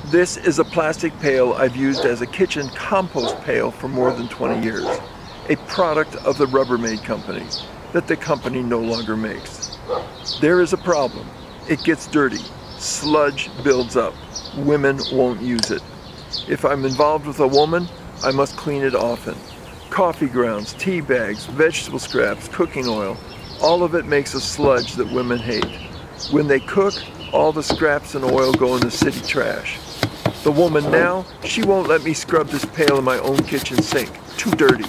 This is a plastic pail I've used as a kitchen compost pail for more than 20 years, a product of the Rubbermaid company that the company no longer makes. There is a problem. It gets dirty. Sludge builds up. Women won't use it. If I'm involved with a woman, I must clean it often. Coffee grounds, tea bags, vegetable scraps, cooking oil, all of it makes a sludge that women hate. When they cook, all the scraps and oil go in the city trash. The woman now, she won't let me scrub this pail in my own kitchen sink. Too dirty.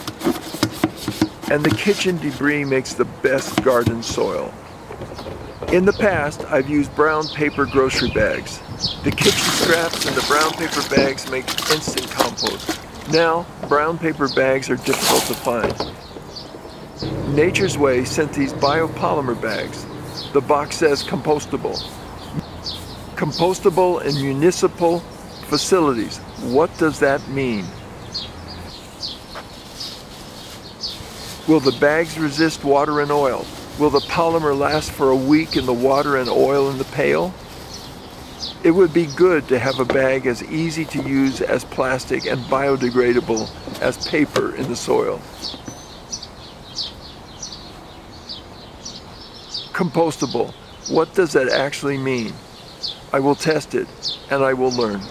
And the kitchen debris makes the best garden soil. In the past, I've used brown paper grocery bags. The kitchen scraps and the brown paper bags make instant compost. Now, brown paper bags are difficult to find. Nature's Way sent these biopolymer bags. The box says compostable. Compostable in municipal facilities. What does that mean? Will the bags resist water and oil? Will the polymer last for a week in the water and oil in the pail? It would be good to have a bag as easy to use as plastic and biodegradable as paper in the soil. Compostable. What does that actually mean? I will test it and I will learn.